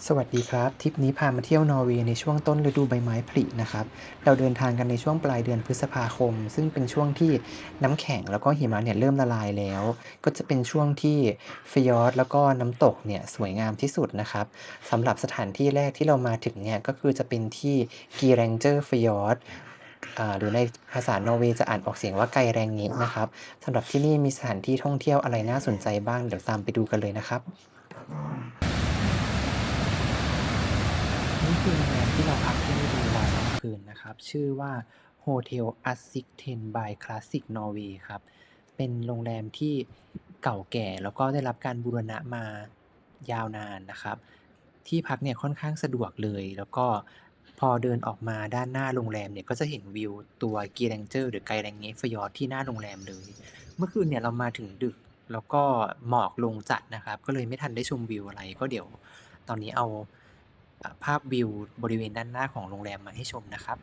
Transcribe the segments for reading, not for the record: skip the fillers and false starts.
สวัสดีครับทริปนี้พามาเที่ยวนอร์เวย์ในช่วงต้นฤดูใบไม้ผลินะครับเราเดินทางกันในช่วงปลายเดือนพฤษภาคมซึ่งเป็นช่วงที่น้ำแข็งแล้วก็หิมะเนี่ยเริ่มละลายแล้วก็จะเป็นช่วงที่ฟยอร์ดแล้วก็น้ำตกเนี่ยสวยงามที่สุดนะครับสำหรับสถานที่แรกที่เรามาถึงเนี่ยก็คือจะเป็นที่กีแรงเจอร์ฟยอร์ดหรือในภาษานอร์เวย์จะอ่านออกเสียงว่าไกแรงเงะนะครับสำหรับที่นี่มีสถานที่ท่องเที่ยวอะไรน่าสนใจบ้างเดี๋ยวตามไปดูกันเลยนะครับ นี่คือโรงแรมที่เราพักที่นี่เป็นเวลา2คืนนะครับชื่อว่า Hotel Atsikten by Classic Norway ครับเป็นโรงแรมที่เก่าแก่แล้วก็ได้รับการบูรณะมายาวนานนะครับที่พักเนี่ยค่อนข้างสะดวกเลยแล้วก็พอเดินออกมาด้านหน้าโรงแรมเนี่ยก็จะเห็นวิวตัว Geiranger หรือ Geiranger Fjord ที่หน้าโรงแรมเลยเมื่อคืนเนี่ยเรามาถึงดึกแล้วก็หมอกลงจัดนะครับก็เลยไม่ทันได้ชมวิวอะไรก็เดี๋ยวตอนนี้เอาภาพวิวบริเวณด้านหน้าของโรงแรมมาให้ชมนะครับ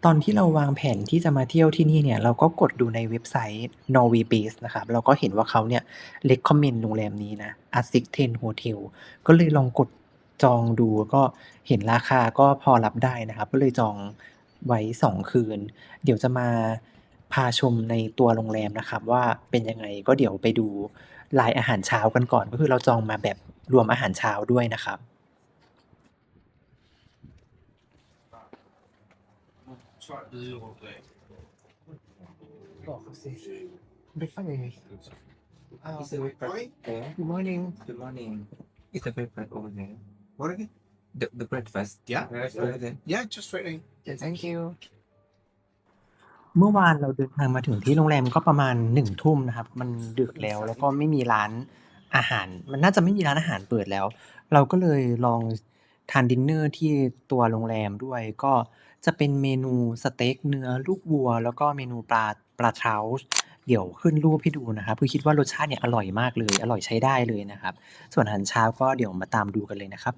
ตอนที่เราวางแผนที่จะมาเที่ยวที่นี่เนี่ยเราก็กดดูในเว็บไซต์ Norway Base นะครับเราก็เห็นว่าเขาเนี่ย recommend โรงแรมนี้นะ Atsikten Hotel ก็เลยลองกดจองดูก็เห็นราคาก็พอรับได้นะครับก็เลยจองไว้2คืนเดี๋ยวจะมาพาชมในตัวโรงแรมนะครับว่าเป็นยังไงก็เดี๋ยวไปดูรายอาหารเช้ากันก่อนก็คือเราจองมาแบบรวมอาหารเช้าด้วยนะครับ บอกเขาสิ breakfast ยังไง Is the breakfast there? Good morning Good morning. Is the breakfast over there? What again? The breakfast. Yeah. Over there. Yeah, just waiting. thank you เมื่อวานเราเดินทางมาถึงที่โรงแรมก็ประมาณ1ทุ่มนะครับมันดึกแล้วแล้วก็ไม่มีร้านอาหารมันน่าจะไม่มีร้านอาหารเปิดแล้วเราก็เลยลองทานดินเนอร์ที่ตัวโรงแรมด้วยก็จะเป็นเมนูสเต็กเนื้อลูกวัวแล้วก็เมนูปลาเทาส์เดี๋ยวขึ้นรูปให้ดูนะครับคือคิดว่ารสชาติเนี่ยอร่อยมากเลยอร่อยใช้ได้เลยนะครับส่วนอาหารเช้าก็เดี๋ยวมาตามดูกันเลยนะครับ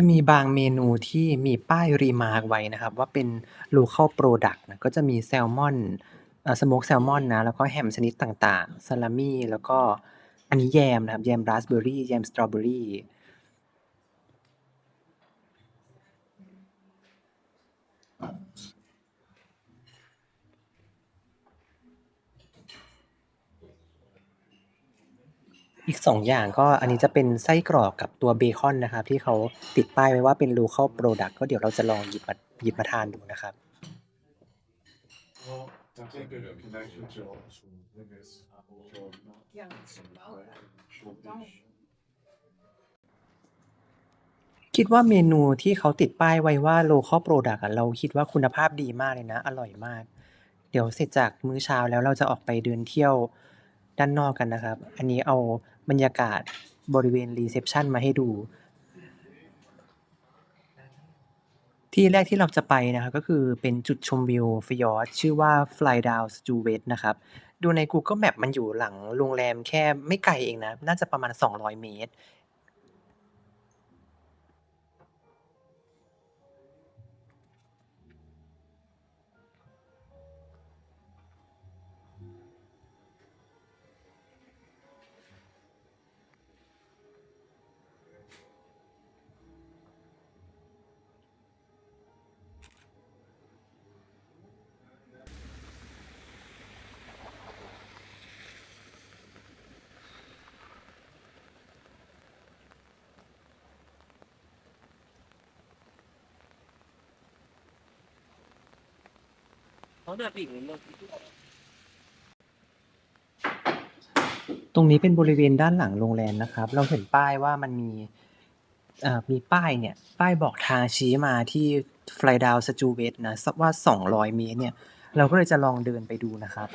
จะมีบางเมนูที่มีป้าย remark ไว้นะครับว่าเป็น local product นะก็จะมีแซลมอนsmoked salmon นะแล้วก็แฮมชนิดต่างๆ salami แล้วก็อันนี้แยมนะครับแยมราสเบอร์รี่แยมสตรอเบอร์รี่อีก2อย่างก็อันนี้จะเป็นไส้กรอกกับตัวเบคอนนะครับที่เขาติดป้ายไว้ว่าเป็น local product ก็เดี๋ยวเราจะลองหยิบมาทานดูนะครับ คิดว่าเมนูที่เขาติดป้ายไว้ว่า local product อะเราคิดว่าคุณภาพดีมากเลยนะอร่อยมากเดี๋ยวเสร็จจากมื้อเช้าแล้วเราจะออกไปเดินเที่ยวด้านนอกกันนะครับอันนี้เอาบรรยากาศบริเวณรีเซปชันมาให้ดูที่แรกที่เราจะไปนะครับก็คือเป็นจุดชมวิวฟยอร์ดชื่อว่า Flydown-Stuvet นะครับดูใน Google Maps มันอยู่หลังโรงแรมแค่ไม่ไกลเองนะน่าจะประมาณ200เมตร ตรงนี้เป็นบริเวณด้านหลังโรงแรมนะครับ เราเห็นป้ายว่ามันมีป้ายเนี่ย ป้ายบอกทางชี้มาที่ Flydown Stuvet นะว่า200เมตรเนี่ย เราก็เลยจะลองเดินไปดูนะครับ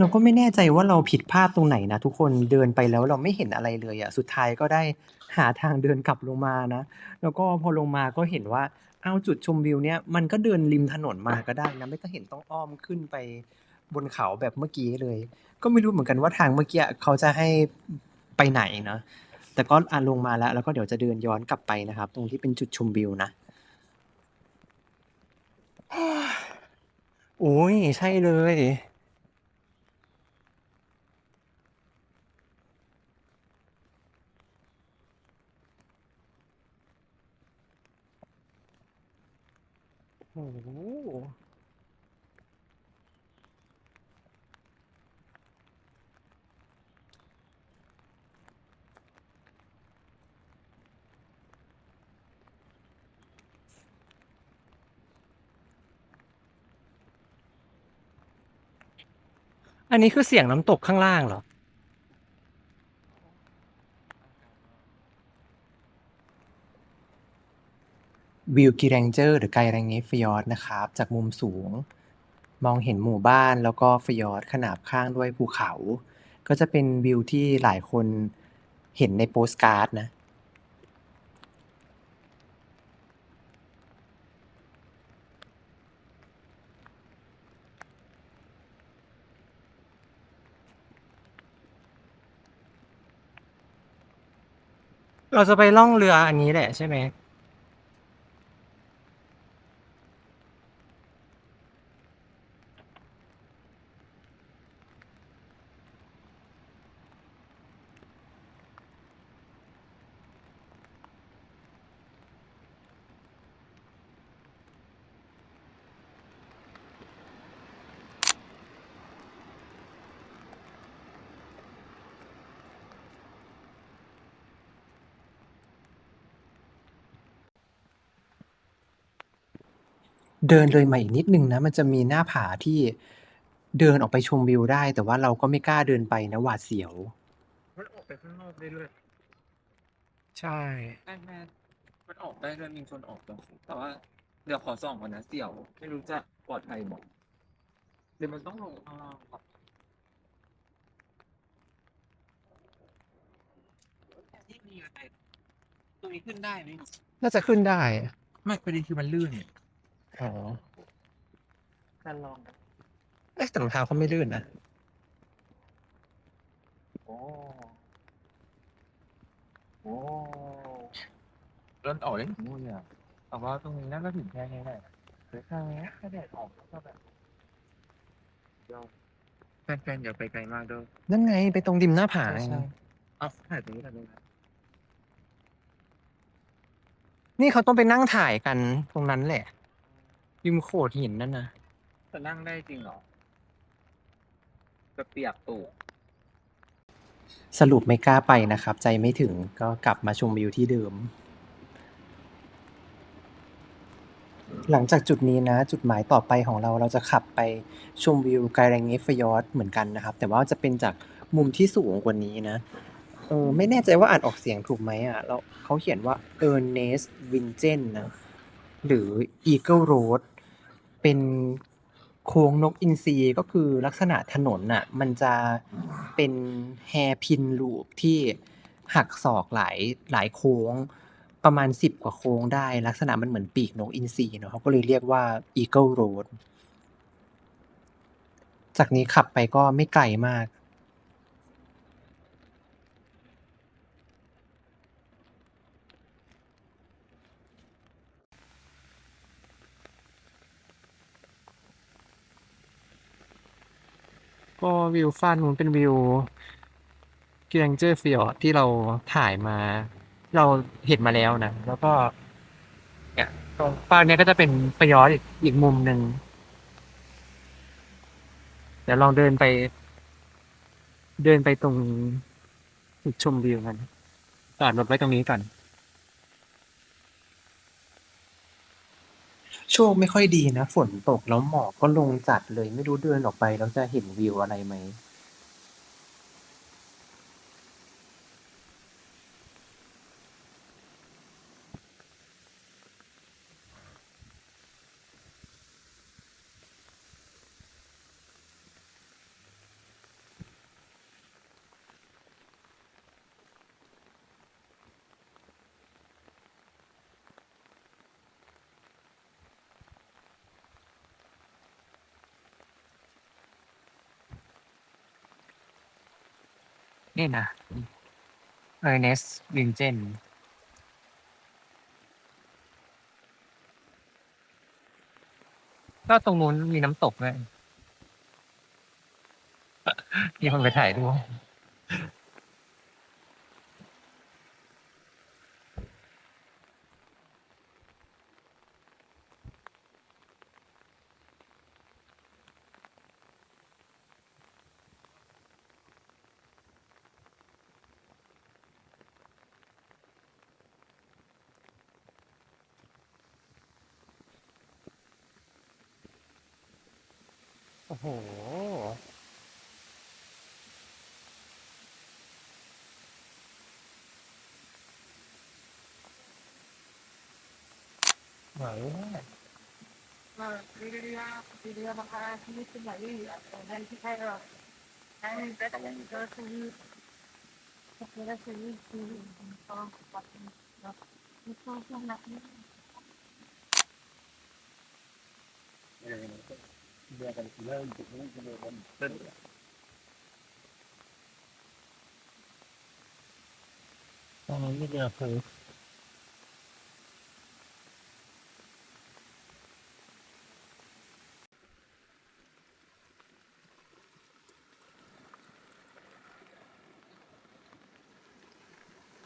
เราก็ไม่แน่ใจว่าเราผิดพลาดตรงไหนนะทุกคนเดินไปแล้วเราไม่เห็นอะไรเลยอะสุดท้ายก็ได้หาทางเดินกลับลงมานะแล้วก็พอลงมาก็เห็นว่าอ้าวจุดชมวิวเนี่ยมันก็เดินริมถนนมาก็ได้นะไม่ต้องเห็นต้องอ้อมขึ้นไปบนเขาแบบเมื่อกี้เลยก็ไม่รู้เหมือนกันว่าทางเมื่อกี้เขาจะให้ไปไหนเนาะแต่ก็ลงมาแล้วก็เดี๋ยวจะเดินย้อนกลับไปนะครับตรงที่เป็นจุดชมวิวนะ โอ้ยใช่เลยโอ้โหอันนี้คือเสียงน้ำตกข้างล่างเหรอวิวกิแรงเจอร์หรือไกแรงเงฟยอร์ดนะครับจากมุมสูงมองเห็นหมู่บ้านแล้วก็ฟยอร์ดขนาบข้างด้วยภูเขาก็จะเป็นวิวที่หลายคนเห็นในโปสการ์ดนะเราจะไปล่องเรืออันนี้แหละใช่ไหมเดินเลยมาอีกนิดนึงนะมันจะมีหน้าผาที่เดินออกไปชมวิวได้แต่ว่าเราก็ไม่กล้าเดินไปนะหวาดเสียวมันออกไปข้างนอกได้ด้วยใช่แม่มันออกได้ด้วยมีคนออกแล้วแต่ว่าเดี๋ยวขอส่องก่อนนะเสี่ยวไม่รู้จะปลอดภัยบอกเดี๋ยวมันต้องลงข้างล่างครับที่มีอะไรตรงนี้ขึ้นได้ไหมน่าจะขึ้นได้ ไม่ประเด็นคือมันลื่นอ๋อการลองเอ๊ะแต่รองเท้าเขาไม่ลื่นนะโอ้โอ้เริ่มออกได้ถึงนู่นเลยอะแต่ว่าตรงนี้น่าจะถึงแค่นี้แหละหรือแค่นี้ถ้าแดดออกก็แบบยอดแฟนๆอย่าไปไกลมากเด้อนั่นไงไปตรงริมหน้าผาใช่ไงใช่เอาถ่ายตรงนี้ถ่ายตรงนี้ นี่เขาต้องไปนั่งถ่ายกันตรงนั้นแหละริมโขดหินนั่นนะจะนั่งได้จริงเหรอจะเปียกตูดสรุปไม่กล้าไปนะครับใจไม่ถึงก็กลับมาชมวิวที่เดิมหลังจากจุดนี้นะจุดหมายต่อไปของเราจะขับไปชมวิวไกแรงเงฟยอร์ดเหมือนกันนะครับแต่ว่าจะเป็นจากมุมที่สูงกว่านี้นะไม่แน่ใจว่าอ่านออกเสียงถูกไหมอ่ะแล้วเขาเขียนว่า Ernest Vincent นะหรือ Eagle Road เป็นโค้งนกอินทรีก็คือลักษณะถนนน่ะมันจะเป็น hairpin loop ที่หักศอกหลายโค้งประมาณ10กว่าโค้งได้ลักษณะมันเหมือนปีกนกอินทรีเนาะเขาก็เลยเรียกว่า Eagle Road จากนี้ขับไปก็ไม่ไกลมาก ก็วิวฟ้ากนู้นเป็นวิว Granger Fjord ที่เราถ่ายมาเราเห็นมาแล้วนะแล้วก็เนี่ยตรงฟากเนี้ยก็จะเป็นฟยอร์ดอีกมุมหนึ่งเดี๋ยวลองเดินไปตรงจุดชมวิวกันจอดรถไว้ตรงนี้ก่อนโชคไม่ค่อยดีนะฝนตกแล้วหมอกก็ลงจัดเลยไม่รู้เดินออกไปแล้วจะเห็นวิวอะไรไหม นี่นะเออร์เนสต์วินเจนก็ตรงนู้นมีน้ำตกด้วยมีคนไปถ่ายรูปโอ้โหไหวมาก ตรงนี้นมีเรือเพล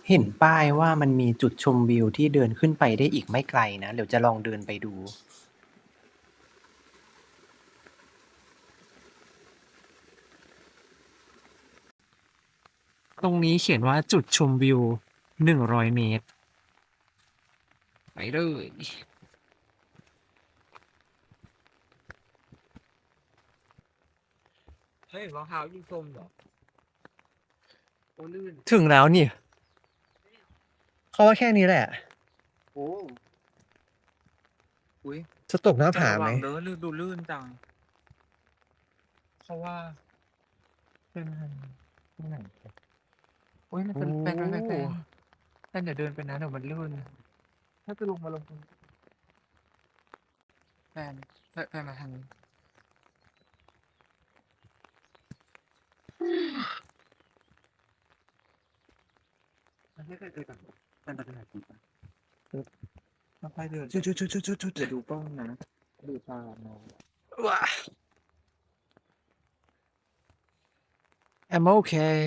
เห็นป้ายว่ามันมีจุดชมวิวที่เดินขึ้นไปได้อีกไม่ไกลนะ เดี๋ยวจะลองเดินไปดู ตรงนี้เขียนว่าจุดชมวิว100 เมตรไปเลยเฮ้ยรองเท้ายิงส้มเหรอโอ้ลื่นถึงแล้วนี่เขาว่าแค่นี้แหละ โอ้อุ้ยจะตกหน้าผาไหม เด้อลื่นดูลื่นจังเพราะว่าเป็นที่ไหนอุ้ยมันเป็นเป็นเดี๋ยวเดินไปนะเดี๋ยวมันลื่นถ้าจะลงมาลงตรงนี้แฟนมาทางนี้มันไม่เคยเจอกันเป็นปัญหาจริงปะค่อยๆเดิน จุดจุดจุดจุดจุดจุด เดี๋ยวดูกล้องนะดูตาน้อง ว้า I'm okay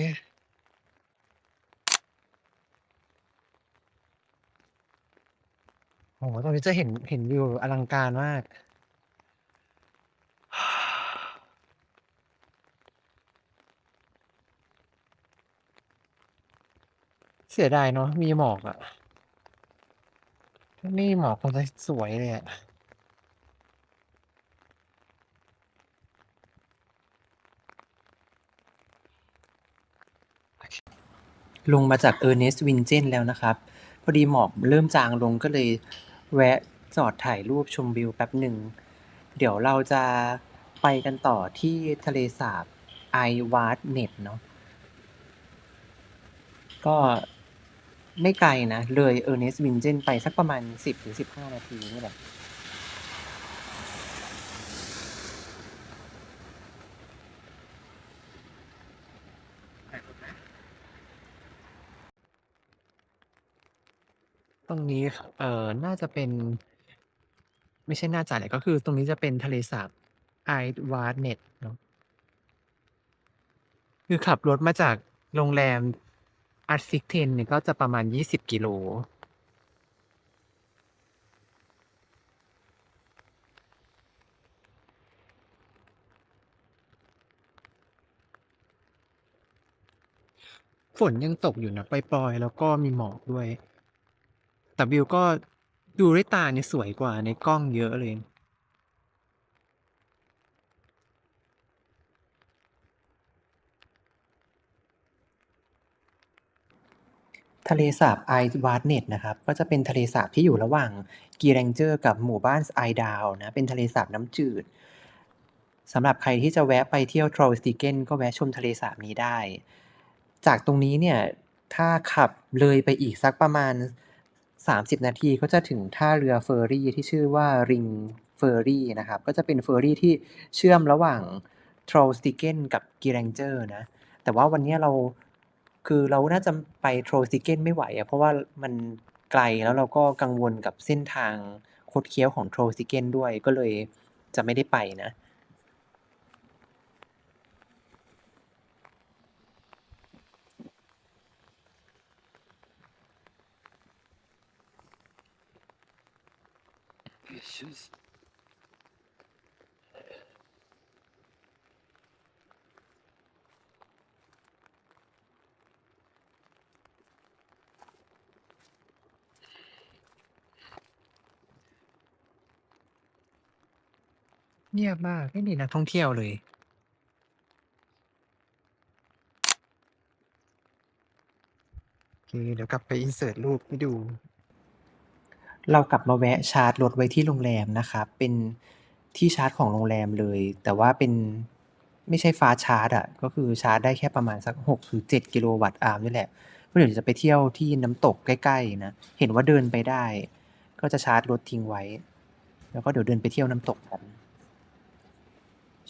โอ้โหตรงนี้จะเห็นวิวอลังการมาก เสียดายเนาะมีหมอกอ่ะถ้าไม่มีหมอกคงจะสวยเลยอ่ะ ลงมาจาก Ernest Vincent แล้วนะครับ พอดีหมอกเริ่มจางลงก็เลยแวะจอดถ่ายรูปชมวิวแป๊บหนึ่ง เดี๋ยวเราจะไปกันต่อที่ทะเลสาบไอวาร์ดเน็ตเนาะก็ไม่ไกลนะ เลย Ernest Vincent ไปสักประมาณ 10-15 นาทีนี่แหละ ตรงนี้น่าจะเป็น ไม่ใช่น่าจะแหละก็คือตรงนี้จะเป็นทะเลสาบไอวาร์ดเน็ตเนาะคือขับรถมาจากโรงแรมอาร์ซิกเทนเนี่ยก็จะประมาณ20 กิโลฝนยังตกอยู่นะปล่อยๆแล้วก็มีหมอกด้วย แต่วิวก็ดูด้วยตาเนี่ยสวยกว่าในกล้องเยอะเลย ทะเลสาบไอวาร์ดเน็ตนะครับก็จะเป็นทะเลสาบที่อยู่ระหว่างกีแรงเจอร์กับหมู่บ้านไอดาวนะเป็นทะเลสาบน้ำจืดสำหรับใครที่จะแวะไปเที่ยวทรอลสติเกนก็แวะชมทะเลสาบนี้ได้ จากตรงนี้เนี่ยถ้าขับเลยไปอีกสักประมาณ30 นาทีก็จะถึงท่าเรือเฟอร์รี่ที่ชื่อว่าริงเฟอร์รี่นะครับก็จะเป็นเฟอร์รี่ที่เชื่อมระหว่างทรอลสติเกนกับกีแรงเจอร์นะแต่ว่าวันนี้เรา คือเราน่าจะไป Trollstigen ไม่ไหวอะเพราะว่ามันไกลแล้วเราก็กังวลกับเส้นทางคดเคี้ยวของ Trollstigen ด้วยก็เลยจะไม่ได้ไปนะ เงียบมากไม่มีนักท่องเที่ยวเลย โอเค เดี๋ยวกลับไป insert รูปให้ดู เรากลับมาแวะชาร์จรถไว้ที่โรงแรมนะครับ เป็นที่ชาร์จของโรงแรมเลย แต่ว่าเป็นไม่ใช่ fast charge อะ ก็คือชาร์จได้แค่ประมาณสัก6-7กิโลวัตต์อามนี่แหละเพราะเดี๋ยวจะไปเที่ยวที่น้ำตกใกล้ๆนะ เห็นว่าเดินไปได้ ก็จะชาร์จรถทิ้งไว้ แล้วก็เดี๋ยวเดินไปเที่ยวน้ำตกกัน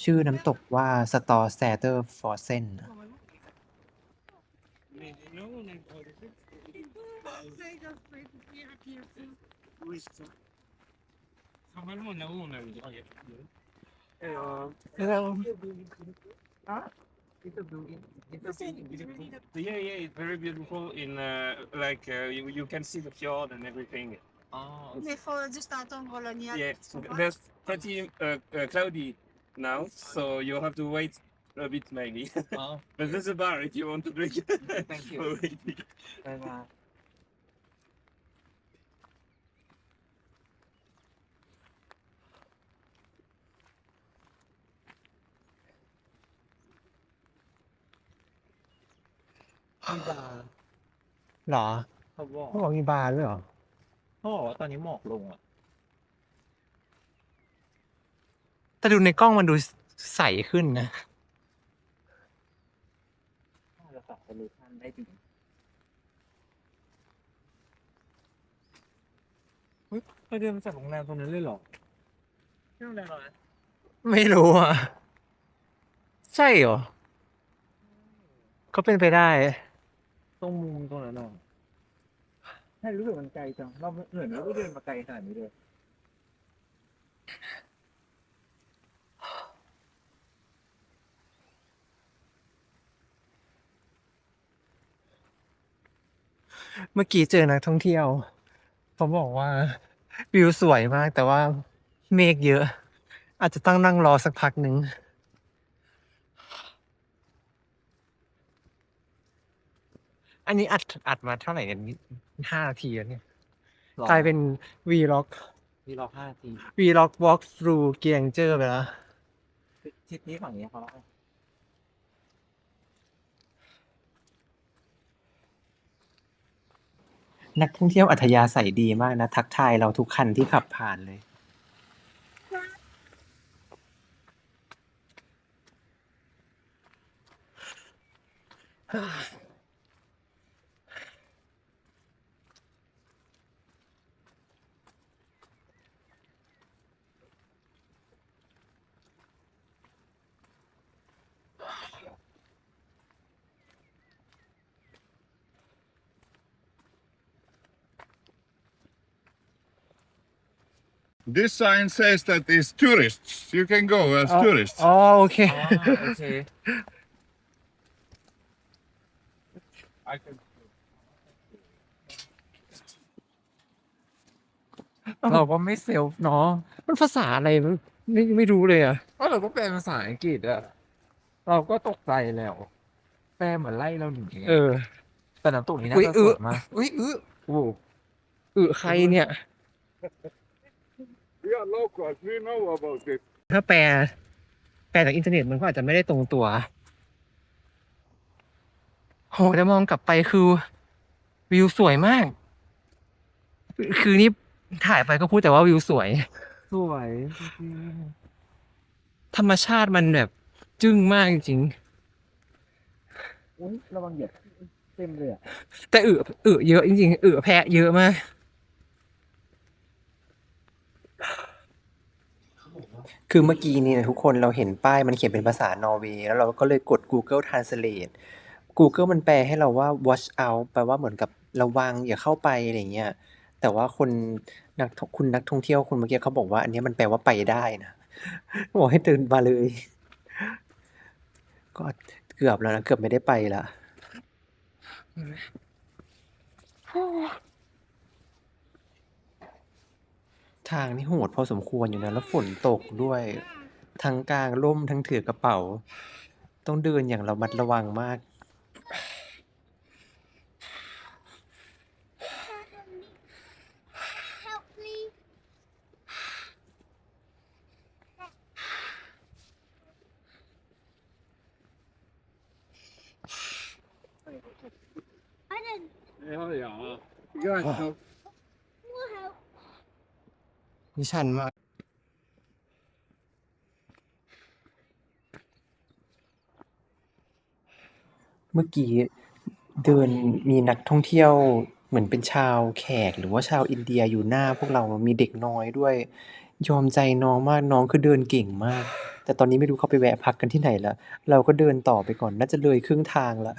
ชื่อน้ำตกว่า Storsäter Forsen นะ Yeah, yeah, it's very beautiful. You can see the fjord and everything. Oh, Mais il faut juste attendre la nuit. Yeah, there's pretty cloudy now, so you'll have to wait a bit maybe. oh, But there's a bar if you want to drink. Thank you. Oh, wait. บ๊ายบาย มีบาร์ เหรอ เขาบอก เขาบอกมีบาร์ด้วยเหรอ เขาบอกว่าตอนนี้หมอกลงอ่ะ แต่ดูในกล้องมันดูใสขึ้นนะ น่าจะปรับโซลูชันได้ดีเฮ้ยเราเดินมาจากโรงแรมตรงนั้นเลยเหรอที่โรงแรมเรานะ ไม่รู้อ่ะ ใช่เหรอ ก็เป็นไปได้ ตรงมุมตรงนั้นน่ะใช่รู้สึกมันไกลจังเราเหมือนเราไม่เดินมาไกลขนาดนี้เลย เมื่อกี้เจอนักท่องเที่ยว เขาบอกว่าวิวสวยมาก แต่ว่าเมฆเยอะ อาจจะต้องนั่งรอสักพักหนึ่ง อันนี้อัดมาเท่าไหร่เนี่ย5 นาทีแล้วเนี่ย กลายเป็น Vlog มีรอ5 นาที Vlog walk through เกียงเจอไปแล้ว ทิศนี้ฝั่งนี้เขาเล่า นักท่องเที่ยวอัธยาศัยดีมากนะ ทักทายเราทุกคันที่ขับผ่านเลย This sign says that it's tourists. You can go as tourists. อ๋อโอเค โอเค เราก็ไม่เซลฟ์เนาะ มันภาษาอะไรไม่รู้เลยอ่ะ เพราะเราก็แปลภาษาอังกฤษอะเราก็ตกใจแล้ว แปลเหมือนไล่เราหนีไง เออ แต่น้ำตกนี้น่า อุ๊ย จะ อึ สวยมาก อุ้ยอึ โอ้โห ใครเนี่ย We are locals. We know about it. ถ้าแปลจากอินเทอร์เน็ตมันก็อาจจะไม่ได้ตรงตัว โหแต่มองกลับไปคือวิวสวยมาก คือนี่ถ่ายไปก็พูดแต่ว่าวิวสวย สวยจริง ธรรมชาติมันแบบจึ้งมากจริง ๆอุ๊ยระวังเหยียบเต็มเลยอะ ๆแต่เยอะจริงๆแพะเยอะมาก คือเมื่อกี้นี่นะทุกคนเราเห็นป้ายมันเขียนเป็นภาษานอร์เวย์แล้วเราก็เลยกด Google Translate Google มันแปลให้เราว่า watch out แปลว่าเหมือนกับระวังอย่าเข้าไปอะไรอย่างเงี้ย แต่ว่าคุณนักท่องเที่ยวคนเมื่อกี้เขาบอกว่า อันเนี้ยมันแปลว่าไปได้นะ บอกให้เดินมาเลย ก็เกือบแล้วนะ เกือบไม่ได้ไปแล้ว ทางนี่โหดพอสมควรอยู่นะ แล้วฝนตกด้วย ทั้งกางร่มทั้งถือกระเป๋า ต้องเดินอย่างระมัดระวังมาก Help me. นี่ชันมาก เมื่อกี้เดินมีนักท่องเที่ยวเหมือนเป็นชาวแขกหรือว่าชาวอินเดียอยู่หน้าพวกเรา มีเด็กน้อยด้วย ยอมใจน้องมาก น้องคือเดินเก่งมาก แต่ตอนนี้ไม่รู้เขาไปแวะพักกันที่ไหนแล้ว เราก็เดินต่อไปก่อน น่าจะเลยครึ่งทางแล้ว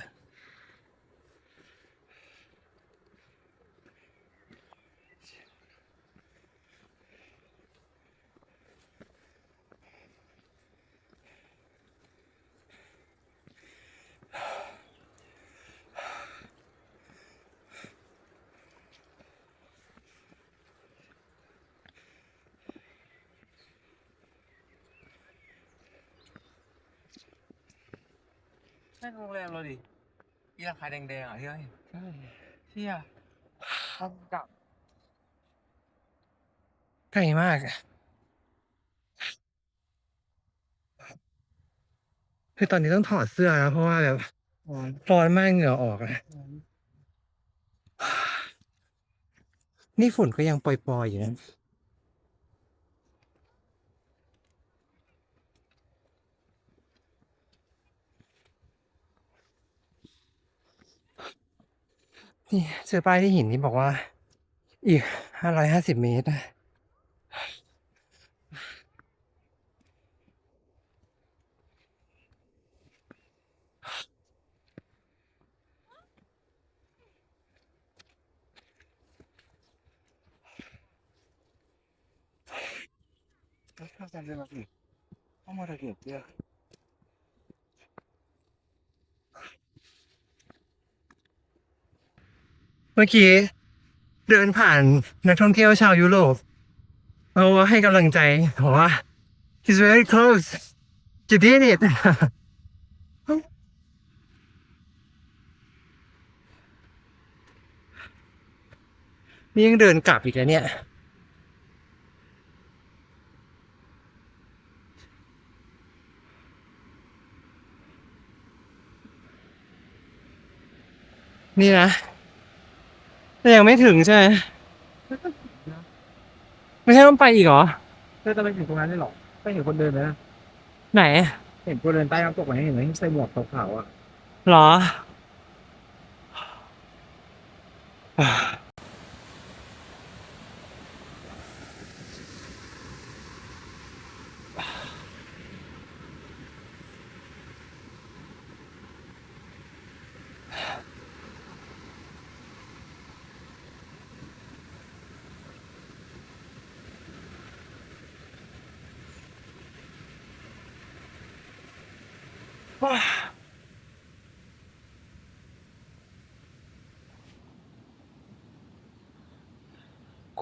ใช่โรงแรมเราดิที่ราคาแดงๆอ่ะที่เราเห็นใช่เชี่ยทำกับ ไกลมากอะ คือตอนนี้ต้องถอดเสื้อแล้ว เพราะว่าแบบร้อนมากเหงื่อออกอะ นี่ฝุ่นก็ยังปล่อยๆอยู่นะ นี่เจอป้ายที่หินที่บอกว่า อีก 550 เมตรนะ เมื่อกี้เดินผ่านนักท่องเที่ยวชาวยุโรปเขาให้กำลังใจบอกว่า he's very close you did it นี่ยังเดินกลับอีกแล้วเนี่ย นี่นะแต่ยังไม่ถึงใช่ไหม ไม่ใช่ต้องไปอีกเหรอ เธอจะไปถึงตรงนั้นได้หรอไม่เห็นคนเดินเลยนะ ไหน เห็นคนเดินใต้น้ำตกไหมเห็นไหมใส่หมวกขาวๆอ่ะ เหรอ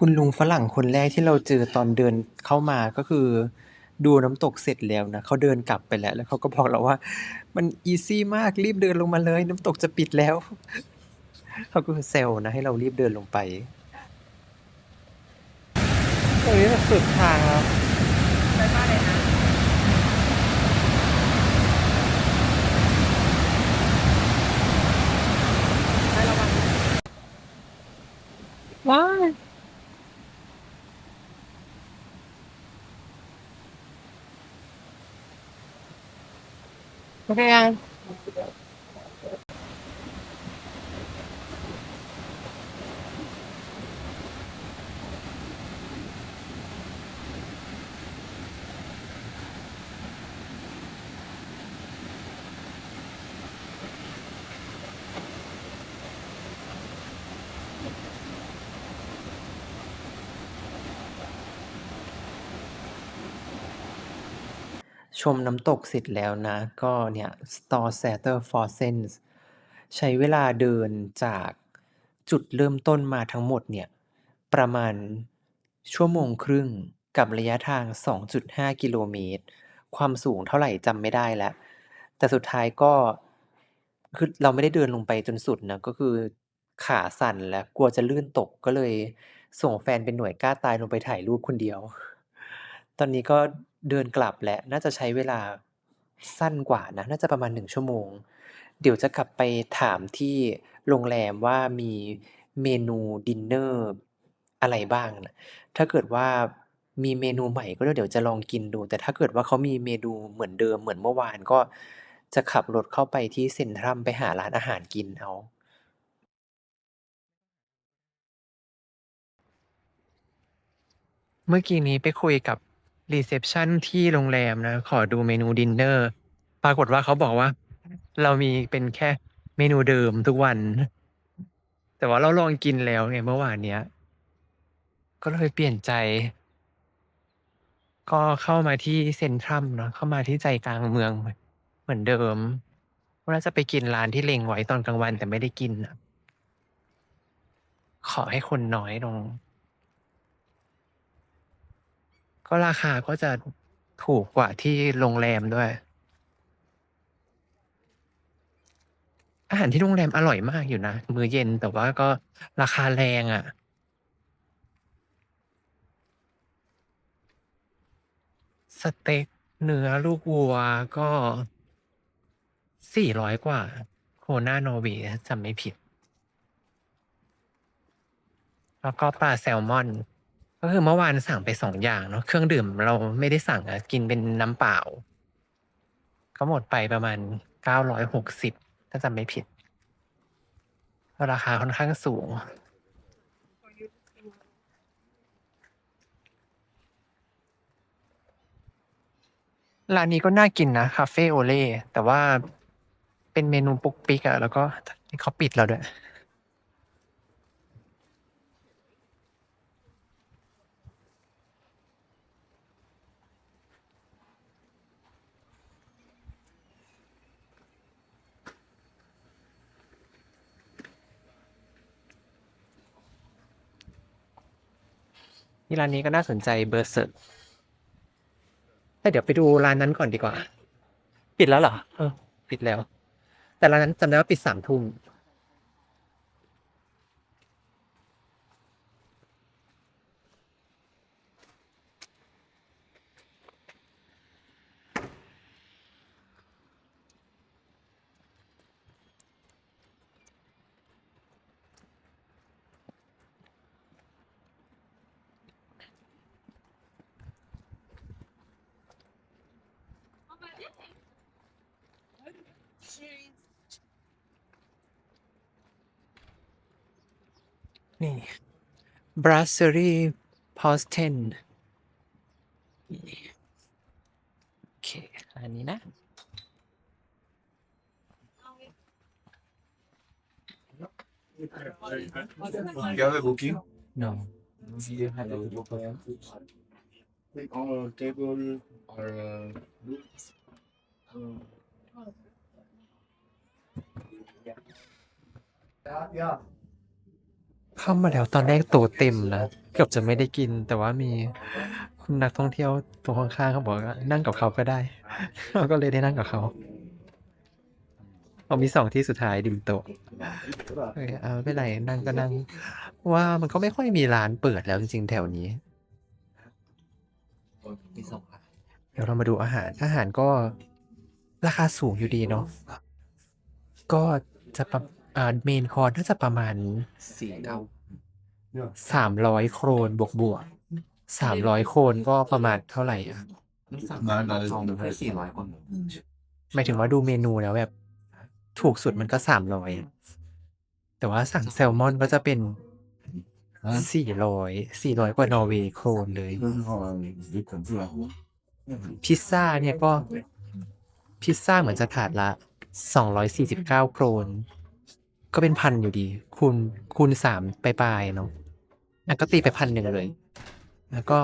คุณลุงฝรั่งคนแรกที่เราเจอตอนเดินเข้ามาก็คือ ดูน้ำตกเสร็จแล้วนะเขาเดินกลับไปแล้ว แล้วเขาก็บอกเราว่า มันอีซี่มากรีบเดินลงมาเลย น้ำตกจะปิดแล้ว เขาก็แซวนะให้เรารีบเดินลงไปตรงนี้สุดทางแล้ว ไปบ้านเลยนะ ว้ายโอเคยัง ชมน้ำตกเสร็จแล้วนะ ก็เนี่ย Storsäter Forsens ใช้เวลาเดินจากจุดเริ่มต้นมาทั้งหมดเนี่ย ประมาณชั่วโมงครึ่งกับระยะทาง 2.5 กิโลเมตร ความสูงเท่าไหร่จำไม่ได้แล้ว แต่สุดท้ายก็คือเราไม่ได้เดินลงไปจนสุดนะ ก็คือขาสั่นแล้วกลัวจะลื่นตก ก็เลยส่งแฟนเป็นหน่วยกล้าตายลงไปถ่ายรูปคนเดียว ตอนนี้ก็เดินกลับแล้ว น่าจะใช้เวลาสั้นกว่านะ น่าจะประมาณ 1 ชั่วโมง เดี๋ยวจะกลับไปถามที่โรงแรมว่ามีเมนูดินเนอร์อะไรบ้างน่ะ ถ้าเกิดว่ามีเมนูใหม่ก็เดี๋ยวจะลองกินดู แต่ถ้าเกิดว่าเขามีเมนูเหมือนเดิมเหมือนเมื่อวาน ก็จะขับรถเข้าไปที่เซ็นทรัลไปหาร้านอาหารกินเอา เมื่อกี้นี้ไปคุยกับรีเซปชันที่โรงแรมนะ ขอดูเมนูดินเนอร์ ปรากฏว่าเขาบอกว่า เรามีเป็นแค่เมนูเดิมทุกวัน แต่ว่าเราลองกินแล้วไงเมื่อวานเนี้ย ก็เลยเปลี่ยนใจ ก็เข้ามาที่เซ็นทรัลเนาะ เข้ามาที่ใจกลางเมืองเหมือนเดิม ว่าจะไปกินร้านที่เล็งไว้ตอนกลางวันแต่ไม่ได้กินน่ะ ขอให้คนน้อยลง ก็ราคาก็จะถูกกว่าที่โรงแรมด้วย อาหารที่โรงแรมอร่อยมากอยู่นะ มื้อเย็น แต่ว่าก็ราคาแรงอะ สเต็กเนื้อลูกวัวก็ 400 กว่าโคร่านอร์เวย์ถ้าจำไม่ผิด แล้วก็ปลาแซลมอน ก็คือเมื่อวานสั่งไป 2 อย่างเนาะ เครื่องดื่มเราไม่ได้สั่งอะ กินเป็นน้ำเปล่า ก็หมดไปประมาณ 960 ถ้าจำไม่ผิด ก็ราคาค่อนข้างสูง ร้านนี้ก็น่ากินนะ คาเฟโอเล่ แต่ว่าเป็นเมนูปุ๊กปิ๊กอะ แล้วก็เขาปิดแล้วด้วย ที่ร้านนี้ก็น่าสนใจ Berserk แต่เดี๋ยวไปดูร้านนั้นก่อนดีกว่า ปิดแล้วเหรอ? ปิดแล้ว แต่ร้านนั้นจำได้ว่าปิด 3 ทุ่ม นี่ Brasserie Posten โอเค อันนี้นะ You have a booking? No. You have a booking? On a table or yeah. เข้ามาแล้วตอนแรกโต๊ะเต็มนะ เกือบจะไม่ได้กิน แต่ว่ามีคุณนักท่องเที่ยวโต๊ะข้างๆเขาบอกว่านั่งกับเขาก็ได้ เราก็เลยได้นั่งกับเขา มี 2 ที่สุดท้ายริมโต๊ะ ไม่เป็นไร นั่งก็นั่ง เพราะว่ามันก็ไม่ค่อยมีร้านเปิดแล้วจริงๆ แถวนี้ เดี๋ยวเรามาดูอาหาร อาหารก็ราคาสูงอยู่ดีเนาะ ก็จะเมนคอร์สน่าจะประมาณ 300 โครนบวกๆ 300 โครนก็ประมาณเท่าไหร่อะ? หมายถึงว่าดูเมนูแล้วแบบถูกสุดมันก็ 300 แต่ว่าสั่งแซลมอนก็จะเป็น 400 กว่านอร์เวย์โครนเลย พิซซาเนี่ยก็ พิซซาเหมือนจะถาดละ 249 โครน ก็เป็น 1,000 อยู่ดี คูณ 3 ปลายๆ เนาะ ก็ตีไป 1,000 เลย แล้วก็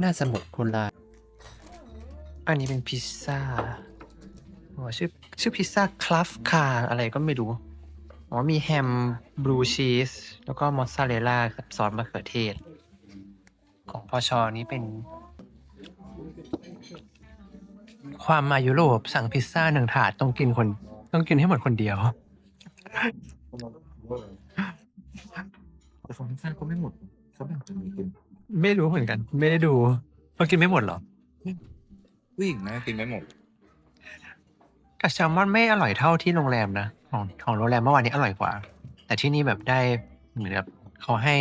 น่าจะหมดคนละ อันนี้เป็นพิซซ่าอ๋อชื่อพิซซ่าคลัฟคาอะไรก็ไม่รู้อ๋อมีแฮมบลูชีสแล้วก็มอสซาเรลล่ากับซอสมะเขือเทศ ของพชนี้เป็น ความมายุโรปสั่งพิซซ่าหนึ่งถาดต้องกินให้หมดคนเดียว แต่ของพิซซ่าก็ไม่หมดเขาแบ่งกันมีกิน ไม่รู้เหมือนกัน ไม่ได้ดูเขากินไม่หมดหรอ ผู้หญิงนะกินไม่หมด กับแซลมอนไม่อร่อยเท่าที่โรงแรมนะของโรงแรมเมื่อวานนี้อร่อยกว่า แต่ที่นี่แบบได้เหมือนกับเขาให้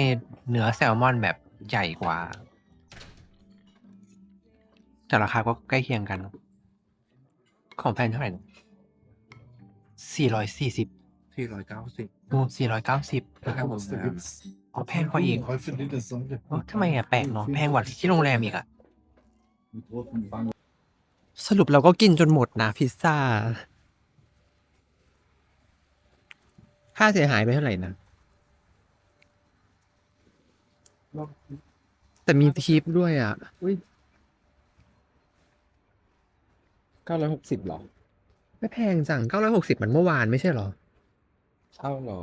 เนื้อแซลมอนแบบใหญ่กว่า แต่ราคาก็ใกล้เคียงกัน ของแพนเท่าไหร่440 490 โอ้490 ถ้าแพงกว่าโรงแรม อ๋อแพงกว่าอีก Häufig liegt das so. โอ้ทำไมอะแปลกเนาะแพงกว่าที่โรงแรมอีกอะสรุปเราก็กินจนหมดนะพิซซ่า ค่าเสียหายไปเท่าไหร่นะ แต่มีทิปด้วยอ่ะ 960หรอ ไม่แพงจัง960มันเมื่อวานไม่ใช่เหรอ เท่าหรอ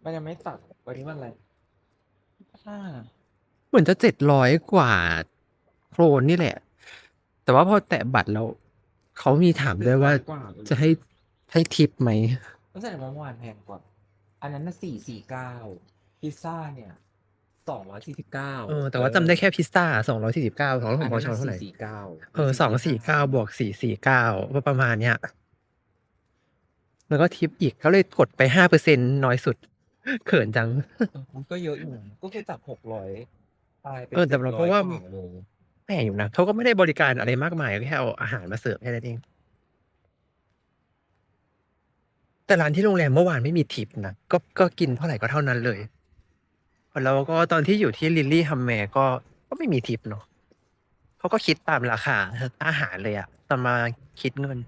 มันยังไม่ตัดวันนี้วันอะไรเหมือนจะ700 กว่าโครนนี่แหละ แต่ว่าพอแตะบัตรแล้วเขามีถามด้วยว่าจะให้ทิปไหม ก็แสดงว่าเมื่อวานแพงกว่า อันนั้นน่ะ449พิซซ่าเนี่ย249แต่ว่าจำได้แค่พิซซ่า249ของของพชเท่าไหร่249บวก449ประมาณเนี้ย แล้วก็ทิปอีกเขาเลยกดไป5%น้อยสุด เขินจัง มันก็เยอะอยู่ก็คือจาก600ตายเป็น แต่เราก็ว่า 700กเลย แพงอยู่นะเขาก็ไม่ได้บริการอะไรมากมายแค่เอาอาหารมาเสิร์ฟแค่นั้นเอง แต่ร้านที่โรงแรมเมื่อวานไม่มีทิปนะก็กินเท่าไหร่ก็เท่านั้นเลยแล้วก็ตอนที่อยู่ที่ลิลลี่ฮัมแมร์ก็ไม่มีทิปเนาะเขาก็คิดตามราคาอาหารเลยอะตอนมาคิดเงิน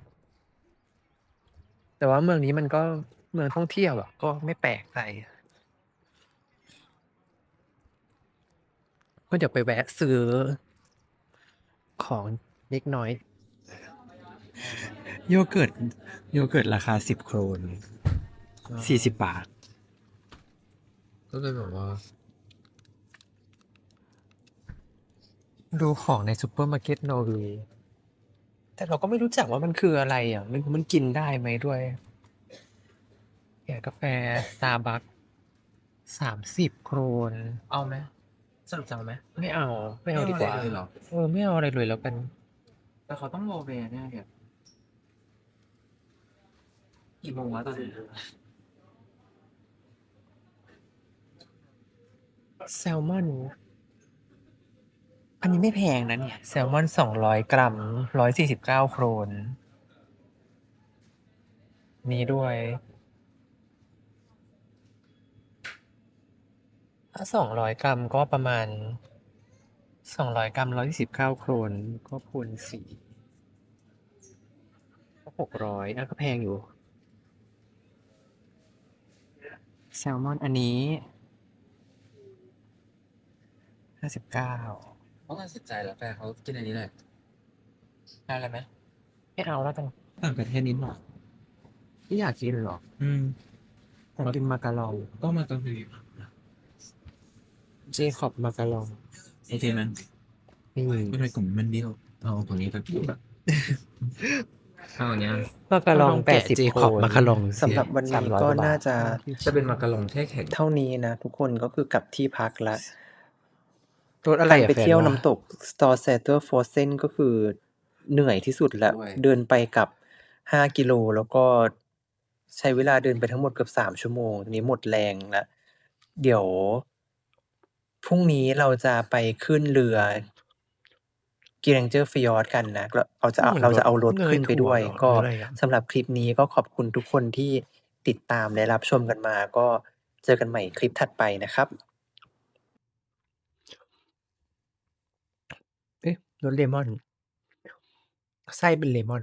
แต่ว่าเมืองนี้มันก็เมืองท่องเที่ยวอะก็ไม่แปลกใจก็เดี๋ยวไปแวะซื้อของเล็กน้อย โยเกิร์ตราคา10 โครน40 บาท ก็เลยแบบว่า ดูของในซูเปอร์มาร์เก็ตนอร์เวย์แต่เราก็ไม่รู้จักว่ามันคืออะไรอ่ะมันกินได้ไหมด้วยกาแฟสตาร์บัค30 โครน เอาไหมสรุปจะเอาไหม ไม่เอาดีกว่า ไม่เอาอะไรเลยเหรอ ไม่เอาอะไรเลยแล้วกัน แต่เขาต้องโรลเวย์เนี่ยเนี่ยกี่โมงวะตอนนี้ แซลมอน อันนี้ไม่แพงนะเนี่ย แซลมอน200 กรัม149 โครน นี้ด้วย ถ้า200 กรัมก็ประมาณ200 กรัม129 โครน ก็คูณ4ก็600ก็แพงอยู่ แซลมอนอันนี้59เขาตัดสินใจแล้วแฟนเขากินอันนี้แหละได้อะไรไหม ไม่เอาแล้วกัน ต่างประเทศนิดหน่อย ไม่อยากกินหรอกอยากกินมาการอง ก็มาตอนนี้ เจคอบมาการอง โอเคไหม นี่ ไม่ใช่กลุ่มมันเดียวเอาตรงนี้ไปพูดอะเอาอันเนี้ย มาการอง80 เจ โค คอบ น มาการอง สำหรับวันนี้ 300 ก็ กว่าบาท น่าจะ จะเป็นมาการองแช่แข็ง เท่านี้นะทุกคนก็คือกลับที่พักละ รถอะไร การ อะ ไป แฟน เที่ยว ว่า น้ำตก Storsäter Forsen ก็คือเหนื่อยที่สุดแล้ว ด้วย เดินไปกลับ5 กิโลแล้วก็ใช้เวลาเดินไปทั้งหมดเกือบ3 ชั่วโมงทีนี้หมดแรงแล้ว เดี๋ยวพรุ่งนี้เราจะไปขึ้นเรือ Geiranger Fjord กันนะเราจะเอารถขึ้นไปด้วย ก็สำหรับคลิปนี้ก็ขอบคุณทุกคนที่ติดตามและรับชมกันมา ก็เจอกันใหม่คลิปถัดไปนะครับ รสเลมอน ไส้เป็นเลมอน